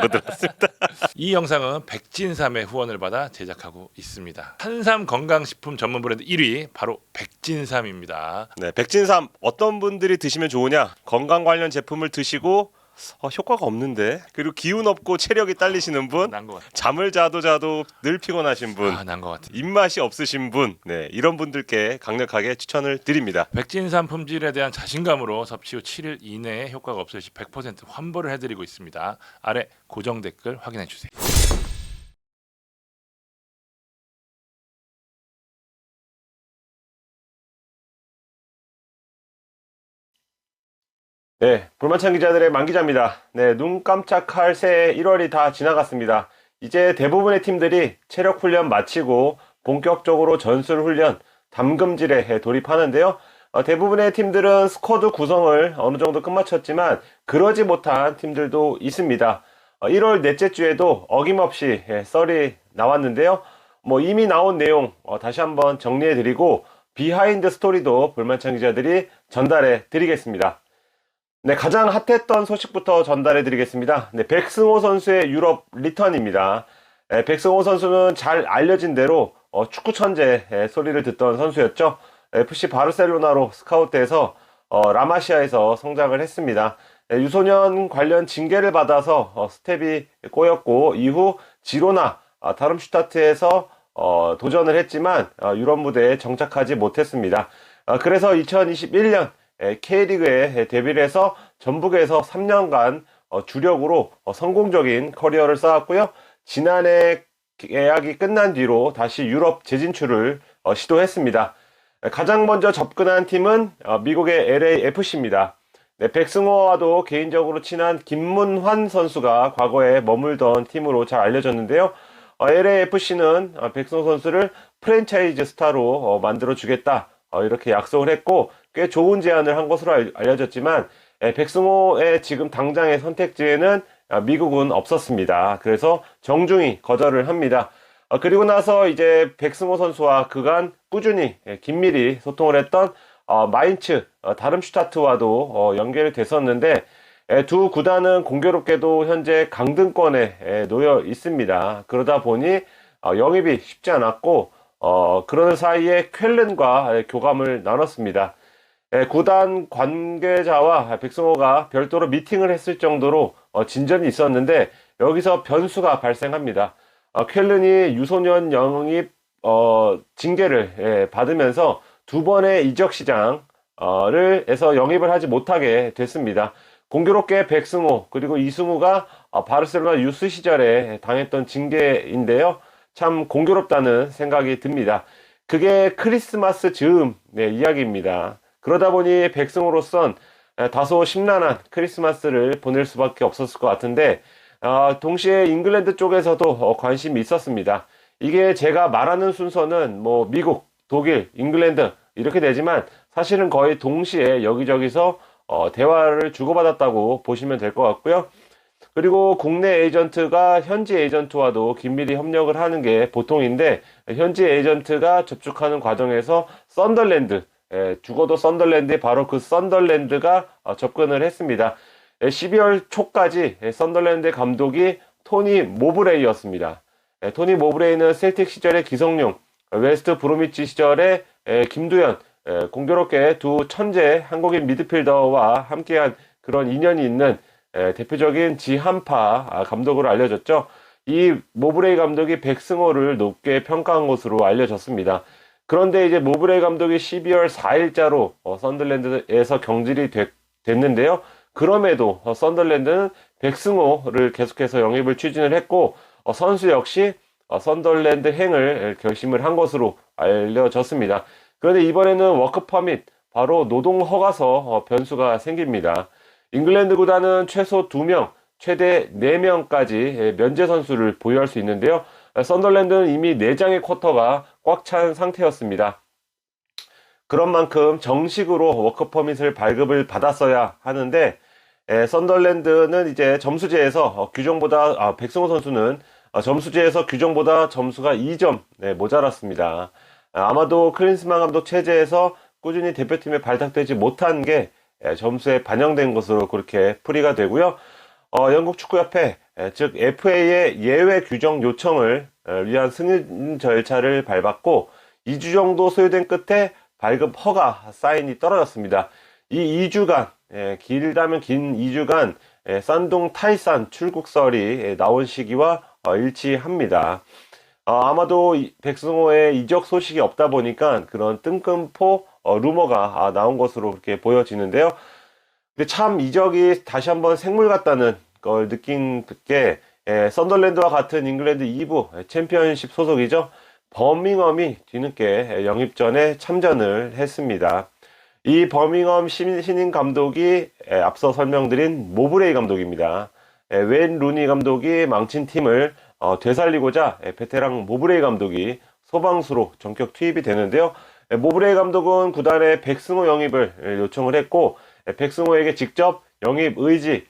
거 들었습니다. 이 영상은 백진삼의 후원을 받아 제작하고 있습니다. 한삼 건강식품 전문 브랜드 1위 바로 백진삼입니다. 네, 백진삼 어떤 분들이 드시면 좋으냐? 건강 관련 제품을 드시고 효과가 없는데, 그리고 기운 없고 체력이 딸리시는 분, 난 것 같아. 잠을 자도 늘 피곤하신 분, 난 것 같아. 입맛이 없으신 분, 네, 이런 분들께 강력하게 추천을 드립니다. 백진삼 품질에 대한 자신감으로 섭취 후 7일 이내에 효과가 없을 시 100% 환불을 해드리고 있습니다. 아래 고정 댓글 확인해 주세요. 네, 불만찬 기자들의 만 기자입니다. 네, 눈 깜짝할 새해 1월이 다 지나갔습니다. 이제 대부분의 팀들이 체력 훈련 마치고 본격적으로 전술 훈련, 담금질에 돌입하는데요. 대부분의 팀들은 스쿼드 구성을 어느 정도 끝마쳤지만 그러지 못한 팀들도 있습니다. 1월 넷째 주에도 어김없이 썰이 나왔는데요. 이미 나온 내용 다시 한번 정리해드리고 비하인드 스토리도 불만찬 기자들이 전달해 드리겠습니다. 네, 가장 핫했던 소식부터 전달해 드리겠습니다. 네, 백승호 선수의 유럽 리턴입니다. 백승호 선수는 잘 알려진 대로 축구 천재 소리를 듣던 선수였죠. FC 바르셀로나로 스카우트해서 라마시아에서 성장을 했습니다. 유소년 관련 징계를 받아서 스텝이 꼬였고 이후 지로나 다름슈타트에서 도전을 했지만 유럽 무대에 정착하지 못했습니다. 그래서 2021년 K리그에 데뷔를 해서 전북에서 3년간 주력으로 성공적인 커리어를 쌓았고요. 지난해 계약이 끝난 뒤로 다시 유럽 재진출을 시도했습니다. 가장 먼저 접근한 팀은 미국의 LAFC입니다. 네, 백승호와도 개인적으로 친한 김문환 선수가 과거에 머물던 팀으로 잘 알려졌는데요. LAFC는 백승호 선수를 프랜차이즈 스타로 만들어주겠다 이렇게 약속을 했고 꽤 좋은 제안을 한 것으로 알려졌지만 백승호의 지금 당장의 선택지에는 미국은 없었습니다. 그래서 정중히 거절을 합니다. 그리고 나서 이제 백승호 선수와 그간 꾸준히 긴밀히 소통을 했던 마인츠 다름슈타트와도 연결이 됐었는데 두 구단은 공교롭게도 현재 강등권에 놓여 있습니다. 그러다 보니 영입이 쉽지 않았고 그러는 사이에 쾰른과 교감을 나눴습니다. 구단 관계자와 백승호가 별도로 미팅을 했을 정도로 진전이 있었는데 여기서 변수가 발생합니다. 쾰른이 유소년 영입 징계를 받으면서 두 번의 이적 시장을 해서 영입을 하지 못하게 됐습니다. 공교롭게 백승호 그리고 이승우가 바르셀로나 유스 시절에 당했던 징계인데요. 참 공교롭다는 생각이 듭니다. 그게 크리스마스 즈음 이야기입니다. 그러다 보니 백승호로선 다소 심란한 크리스마스를 보낼 수밖에 없었을 것 같은데 동시에 잉글랜드 쪽에서도 관심이 있었습니다. 이게 제가 말하는 순서는 미국, 독일, 잉글랜드 이렇게 되지만 사실은 거의 동시에 여기저기서 대화를 주고받았다고 보시면 될 것 같고요. 그리고 국내 에이전트가 현지 에이전트와도 긴밀히 협력을 하는 게 보통인데 현지 에이전트가 접촉하는 과정에서 썬덜랜드, 죽어도 썬덜랜드에 바로 그 썬덜랜드가 접근을 했습니다. 12월 초까지 썬덜랜드 감독이 토니 모브레이였습니다. 토니 모브레이는 셀틱 시절의 기성용, 웨스트 브로미치 시절의 김두현, 공교롭게 두 천재 한국인 미드필더와 함께한 그런 인연이 있는 대표적인 지한파 감독으로 알려졌죠. 이 모브레이 감독이 백승호를 높게 평가한 것으로 알려졌습니다. 그런데 이제 모브레이 감독이 12월 4일자로 썬덜랜드에서 경질이 됐는데요. 그럼에도 썬덜랜드는 백승호를 계속해서 영입을 추진을 했고 선수 역시 썬덜랜드 행을 결심을 한 것으로 알려졌습니다. 그런데 이번에는 워크 퍼밋, 바로 노동 허가서 변수가 생깁니다. 잉글랜드 구단은 최소 2명, 최대 4명까지 면제 선수를 보유할 수 있는데요. 썬덜랜드는 이미 4장의 쿼터가 꽉 찬 상태였습니다. 그런 만큼 정식으로 워크 퍼밋을 발급을 받았어야 하는데 썬덜랜드는 이제 점수제에서 규정보다 백승호 선수는 점수제에서 규정보다 점수가 2점 모자랐습니다. 아마도 클린스만 감독 체제에서 꾸준히 대표팀에 발탁되지 못한 게 점수에 반영된 것으로 그렇게 풀이가 되고요. 영국 축구협회 즉 FA의 예외 규정 요청을 위한 승인 절차를 밟았고 2주 정도 소요된 끝에 발급 허가 사인이 떨어졌습니다. 이 2주간, 길다면 긴 2주간 산둥 타이산 출국설이 나온 시기와 일치합니다. 아마도 백승호의 이적 소식이 없다 보니까 그런 뜬금포 루머가 나온 것으로 그렇게 보여지는데요. 근데 참 이적이 다시 한번 생물 같다는 걸 느낀 게 썬더랜드와 같은 잉글랜드 2부 챔피언십 소속이죠. 버밍엄이 뒤늦게 영입전에 참전을 했습니다. 이 버밍엄 신인 감독이 앞서 설명드린 모브레이 감독입니다. 웬 루니 감독이 망친 팀을 되살리고자 베테랑 모브레이 감독이 소방수로 전격 투입이 되는데요. 모브레이 감독은 구단에 백승호 영입을 요청을 했고 백승호에게 직접 영입 의지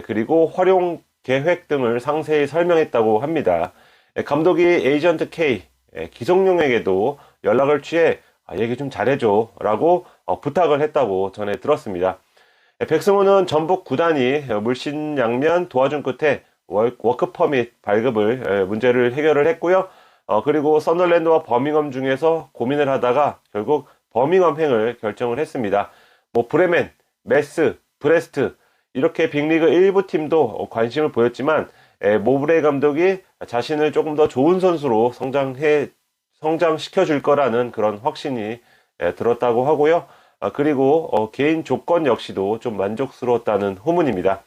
그리고 활용 계획 등을 상세히 설명했다고 합니다. 감독이 에이전트 K 기성용에게도 연락을 취해 얘기 좀 잘해줘 라고 부탁을 했다고 전해 들었습니다. 백승호는 전북 구단이 물신양면 도와준 끝에 워크 퍼밋 발급을 문제를 해결을 했고요. 그리고 썬더랜드와 버밍엄 중에서 고민을 하다가 결국 버밍엄행을 결정을 했습니다. 뭐 브레멘, 메스, 브레스트 이렇게 빅리그 일부 팀도 관심을 보였지만 모브레이 감독이 자신을 조금 더 좋은 선수로 성장시켜 줄 거라는 그런 확신이 들었다고 하고요. 그리고 개인 조건 역시도 좀 만족스러웠다는 후문입니다.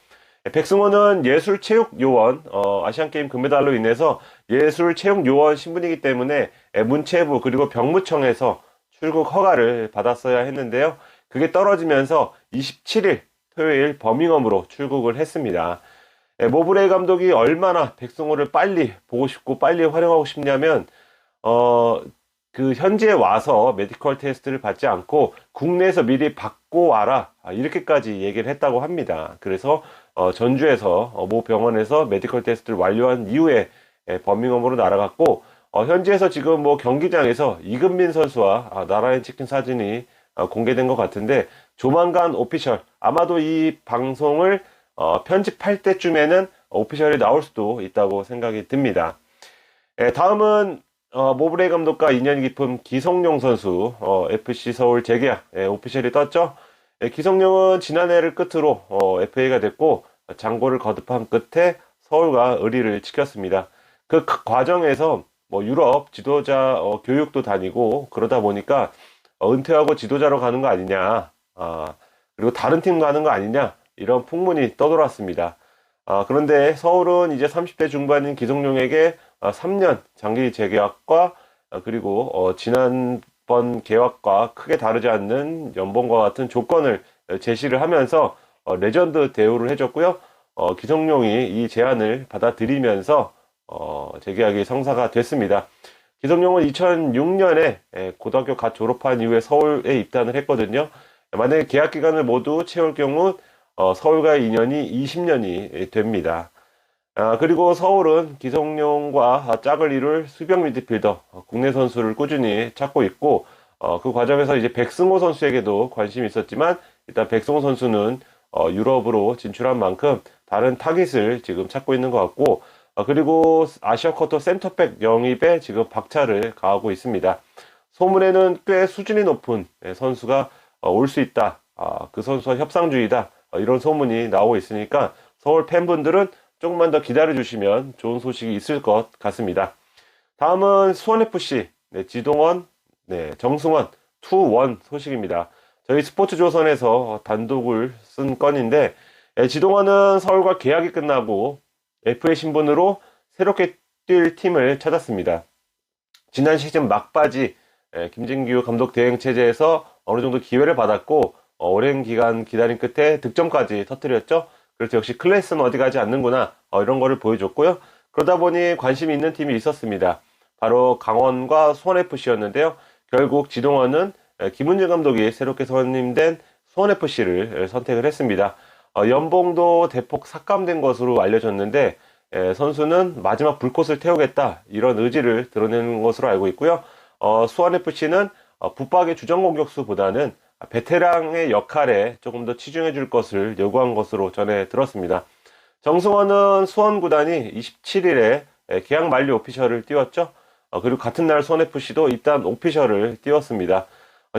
백승호는 예술체육요원, 아시안게임 금메달로 인해서 예술체육요원 신분이기 때문에 문체부 그리고 병무청에서 출국 허가를 받았어야 했는데요. 그게 떨어지면서 27일 토요일 버밍엄으로 출국을 했습니다. 모브레이 감독이 얼마나 백승호를 빨리 보고 싶고 빨리 활용하고 싶냐면 그 현지에 와서 메디컬 테스트를 받지 않고 국내에서 미리 받고 와라 이렇게까지 얘기를 했다고 합니다. 그래서 전주에서 모 병원에서 메디컬 테스트를 완료한 이후에 버밍엄으로 날아갔고 현지에서 지금 뭐 경기장에서 이금민 선수와 나란히 찍힌 사진이 공개된 것 같은데 조만간 오피셜 아마도 이 방송을 편집할 때쯤에는 오피셜이 나올 수도 있다고 생각이 듭니다. 다음은 모브레이 감독과 인연이 깊은 기성용 선수 FC 서울 재계약 오피셜이 떴죠. 기성용은 지난해를 끝으로 FA가 됐고 장고를 거듭한 끝에 서울과 의리를 지켰습니다. 그 과정에서 뭐 유럽 지도자 교육도 다니고 그러다 보니까 은퇴하고 지도자로 가는 거 아니냐, 그리고 다른 팀 가는 거 아니냐 이런 풍문이 떠돌았습니다. 그런데 서울은 이제 30대 중반인 기성용에게 3년 장기 재계약과 그리고 지난번 계약과 크게 다르지 않는 연봉과 같은 조건을 제시를 하면서 레전드 대우를 해줬고요. 기성용이 이 제안을 받아들이면서 재계약이 성사가 됐습니다. 기성용은 2006년에 고등학교 갓 졸업한 이후에 서울에 입단을 했거든요. 만약에 계약 기간을 모두 채울 경우 서울과의 인연이 20년이 됩니다. 그리고 서울은 기성용과 짝을 이룰 수비형 미드필더 국내 선수를 꾸준히 찾고 있고 그 과정에서 이제 백승호 선수에게도 관심이 있었지만 일단 백승호 선수는 유럽으로 진출한 만큼 다른 타깃을 지금 찾고 있는 것 같고 그리고 아시아 쿼터 센터백 영입에 지금 박차를 가하고 있습니다. 소문에는 꽤 수준이 높은 선수가 올 수 있다. 그 선수와 협상주의다. 이런 소문이 나오고 있으니까 서울 팬분들은 조금만 더 기다려주시면 좋은 소식이 있을 것 같습니다. 다음은 수원FC 지동원, 정승원, 투원 소식입니다. 저희 스포츠조선에서 단독을 쓴 건인데 지동원은 서울과 계약이 끝나고 FA 신분으로 새롭게 뛸 팀을 찾았습니다. 지난 시즌 막바지 김진규 감독 대행 체제에서 어느 정도 기회를 받았고 오랜 기간 기다린 끝에 득점까지 터뜨렸죠. 그래서 역시 클래스는 어디 가지 않는구나 이런 거를 보여줬고요. 그러다 보니 관심이 있는 팀이 있었습니다. 바로 강원과 수원FC였는데요. 결국 지동원은 김은재 감독이 새롭게 선임된 수원FC를 선택을 했습니다. 연봉도 대폭 삭감된 것으로 알려졌는데 선수는 마지막 불꽃을 태우겠다 이런 의지를 드러내는 것으로 알고 있고요. 수원FC는 붙박이 주전 공격수보다는 베테랑의 역할에 조금 더 치중해 줄 것을 요구한 것으로 전해 들었습니다. 정승원은 수원 구단이 27일에 계약 만료 오피셜을 띄웠죠. 그리고 같은 날 수원FC도 입단 오피셜을 띄웠습니다.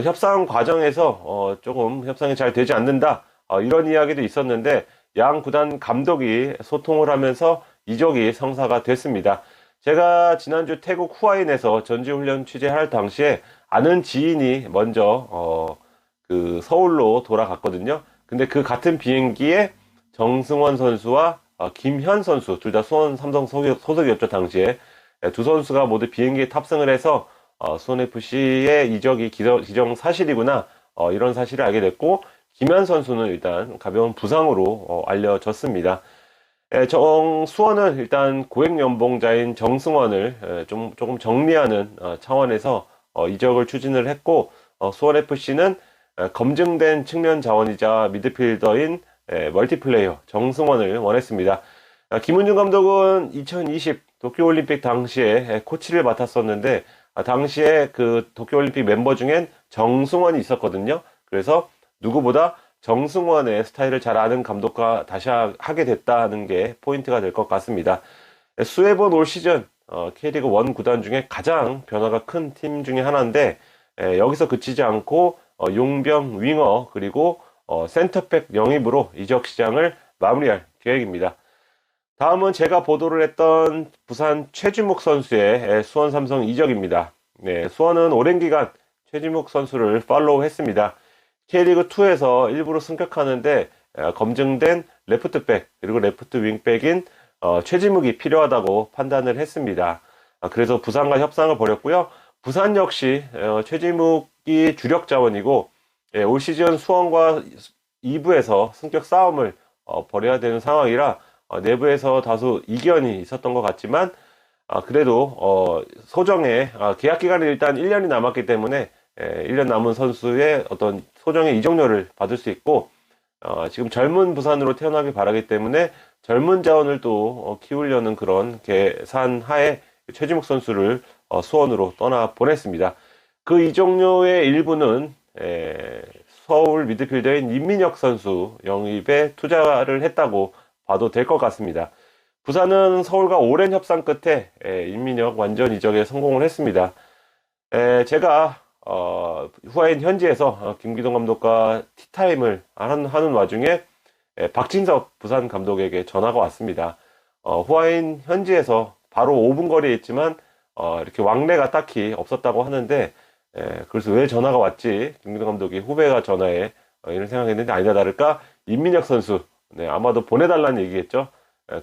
협상 과정에서 조금 협상이 잘 되지 않는다, 이런 이야기도 있었는데 양 구단 감독이 소통을 하면서 이적이 성사가 됐습니다. 제가 지난주 태국 후아인에서 전지훈련 취재할 당시에 아는 지인이 먼저 그 서울로 돌아갔거든요. 근데 그 같은 비행기에 정승원 선수와 김현 선수, 둘 다 수원 삼성 소속이었죠, 당시에. 두 선수가 모두 비행기에 탑승을 해서 수원FC의 이적이 기정사실이구나, 이런 사실을 알게 됐고, 김현 선수는 일단 가벼운 부상으로 알려졌습니다. 수원은 일단 고액연봉자인 정승원을 조금 정리하는 차원에서 이적을 추진을 했고, 수원FC는 검증된 측면 자원이자 미드필더인 멀티플레이어 정승원을 원했습니다. 김은중 감독은 2020 도쿄올림픽 당시에 코치를 맡았었는데, 당시에 그 도쿄올림픽 멤버 중엔 정승원이 있었거든요. 그래서 누구보다 정승원의 스타일을 잘 아는 감독과 다시 하게 됐다는 게 포인트가 될 것 같습니다. 수해본 올 시즌 K리그 1 구단 중에 가장 변화가 큰 팀 중에 하나인데, 여기서 그치지 않고 용병, 윙어, 그리고 센터백 영입으로 이적 시장을 마무리할 계획입니다. 다음은 제가 보도를 했던 부산 최주묵 선수의 수원 삼성 이적입니다. 네, 수원은 오랜 기간 최주묵 선수를 팔로우 했습니다. K리그2에서 일부러 승격하는데 검증된 레프트백, 그리고 레프트 윙백인 최지묵이 필요하다고 판단을 했습니다. 그래서 부산과 협상을 벌였고요. 부산 역시 최지묵이 주력 자원이고, 올 시즌 수원과 2부에서 승격 싸움을 벌여야 되는 상황이라 내부에서 다소 이견이 있었던 것 같지만, 그래도 소정의 계약 기간이 일단 1년이 남았기 때문에 1년 남은 선수의 어떤 소정의 이적료를 받을 수 있고, 지금 젊은 부산으로 태어나길 바라기 때문에 젊은 자원을 또 키우려는 그런 계산 하에 최지묵 선수를 수원으로 떠나 보냈습니다. 그 이적료의 일부는 서울 미드필더인 임민혁 선수 영입에 투자를 했다고 봐도 될 것 같습니다. 부산은 서울과 오랜 협상 끝에 임민혁 완전 이적에 성공을 했습니다. 제가 후아인 현지에서 김기동 감독과 티타임을 하는 와중에 박진섭 부산 감독에게 전화가 왔습니다. 후아인 현지에서 바로 5분 거리에 있지만 이렇게 왕래가 딱히 없었다고 하는데, 그래서 왜 전화가 왔지? 김기동 감독이 후배가 전화해, 이런 생각했는데 아니다 다를까 임민혁 선수, 아마도 보내달라는 얘기겠죠.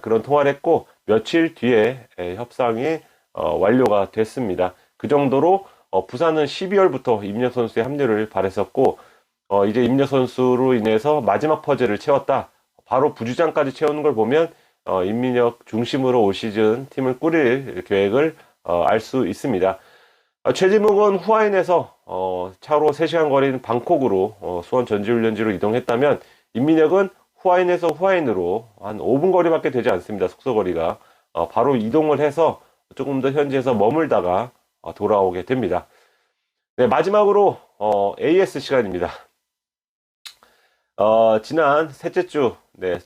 그런 통화를 했고 며칠 뒤에 협상이 완료가 됐습니다. 그 정도로 부산은 12월부터 임민혁 선수의 합류를 바랬었고, 이제 임민혁 선수로 인해서 마지막 퍼즐을 채웠다, 바로 부주장까지 채우는 걸 보면 임민혁 중심으로 올 시즌 팀을 꾸릴 계획을 알 수 있습니다. 최지묵은 후아인에서 차로 3시간 거리는 방콕으로 수원 전지훈련지로 이동했다면, 임민혁은 후아인에서 후아인으로 한 5분 거리밖에 되지 않습니다. 숙소 거리가. 바로 이동을 해서 조금 더 현지에서 머물다가 돌아오게 됩니다. 네, 마지막으로 AS 시간입니다. 지난 셋째 주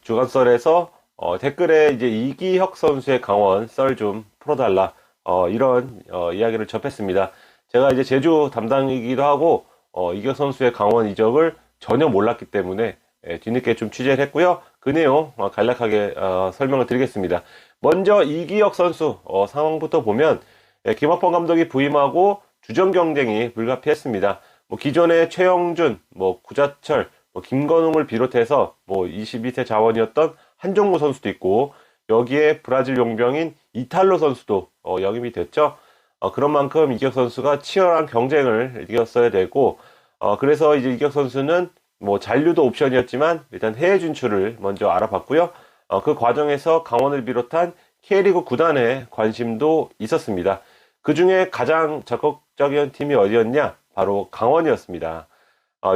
주간썰에서 댓글에 이제 이기혁 선수의 강원 썰 좀 풀어달라, 이런 이야기를 접했습니다. 제가 이제 제주 담당이기도 하고 이기혁 선수의 강원 이적을 전혀 몰랐기 때문에 뒤늦게 좀 취재를 했고요. 그 내용 간략하게 설명을 드리겠습니다. 먼저 이기혁 선수 상황부터 보면, 김학범 감독이 부임하고 주전 경쟁이 불가피했습니다. 기존에 최영준, 구자철, 김건웅을 비롯해서 22세 자원이었던 한종무 선수도 있고, 여기에 브라질 용병인 이탈로 선수도 영입이 됐죠. 그런 만큼 이기혁 선수가 치열한 경쟁을 이겼어야 되고, 그래서 이제 이기혁 선수는 잔류도 옵션이었지만 일단 해외 진출을 먼저 알아봤고요. 그 과정에서 강원을 비롯한 K리그 구단의 관심도 있었습니다. 그 중에 가장 적극적인 팀이 어디였냐? 바로 강원이었습니다.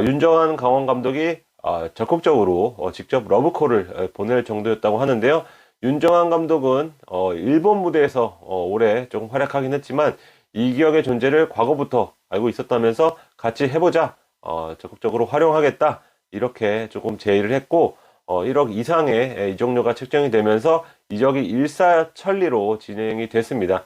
윤정한 강원 감독이 적극적으로 직접 러브콜을 보낼 정도였다고 하는데요. 윤정한 감독은 일본 무대에서 올해 조금 활약하긴 했지만 이기혁의 존재를 과거부터 알고 있었다면서 같이 해보자, 적극적으로 활용하겠다, 이렇게 조금 제의를 했고, 1억 이상의 이적료가 책정이 되면서 이적이 일사천리로 진행이 됐습니다.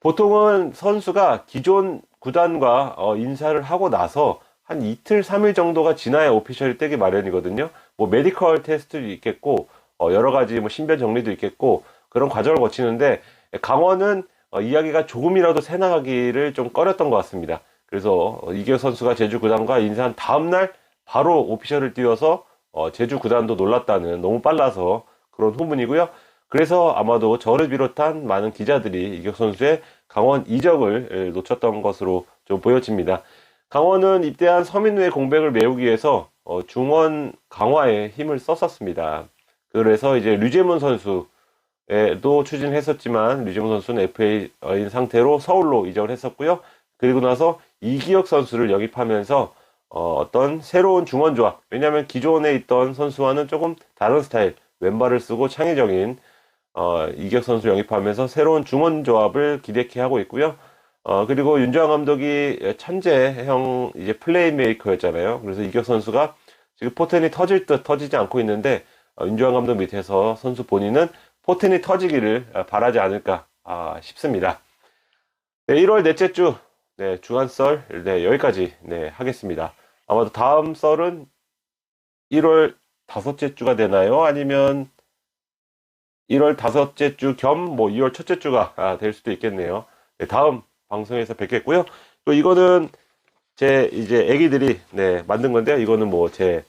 보통은 선수가 기존 구단과 인사를 하고 나서 한 이틀, 3일 정도가 지나야 오피셜이 떼기 마련이거든요. 뭐 메디컬 테스트도 있겠고 여러 가지 뭐 신변 정리도 있겠고 그런 과정을 거치는데 강원은 이야기가 조금이라도 새나가기를 좀 꺼렸던 것 같습니다. 그래서 이기혁 선수가 제주 구단과 인사한 다음날 바로 오피셜을 띄워서 제주 구단도 놀랐다는, 너무 빨라서 그런 후문이고요. 그래서 아마도 저를 비롯한 많은 기자들이 이기혁 선수의 강원 이적을 놓쳤던 것으로 좀 보여집니다. 강원은 입대한 서민우의 공백을 메우기 위해서 중원 강화에 힘을 썼었습니다. 그래서 이제 류재문 선수도 추진했었지만 류재문 선수는 FA인 상태로 서울로 이적을 했었고요. 그리고 나서 이기혁 선수를 영입하면서 어떤 새로운 중원 조합, 왜냐하면 기존에 있던 선수와는 조금 다른 스타일, 왼발을 쓰고 창의적인 이기혁 선수 영입하면서 새로운 중원 조합을 기대케 하고 있고요. 그리고 윤정환 감독이 천재형 이제 플레이메이커였잖아요. 그래서 이기혁 선수가 지금 포텐이 터질 듯 터지지 않고 있는데 윤정환 감독 밑에서 선수 본인은 포텐이 터지기를 바라지 않을까 싶습니다. 네, 1월 넷째 주 주간썰 여기까지 하겠습니다. 아마도 다음 썰은 1월 다섯째 주가 되나요? 아니면 1월 다섯째 주 겸 뭐 2월 첫째 주가 될 수도 있겠네요. 네, 다음 방송에서 뵙겠고요. 또 이거는 제 이제 애기들이 만든 건데요. 이거는 뭐 제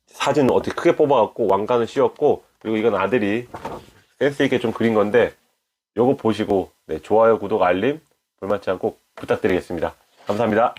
사진 어떻게 크게 뽑아갖고 왕관을 씌웠고, 그리고 이건 아들이 센스 있게 좀 그린 건데 요거 보시고 좋아요, 구독, 알림, 불맞지 않고 부탁드리겠습니다. 감사합니다.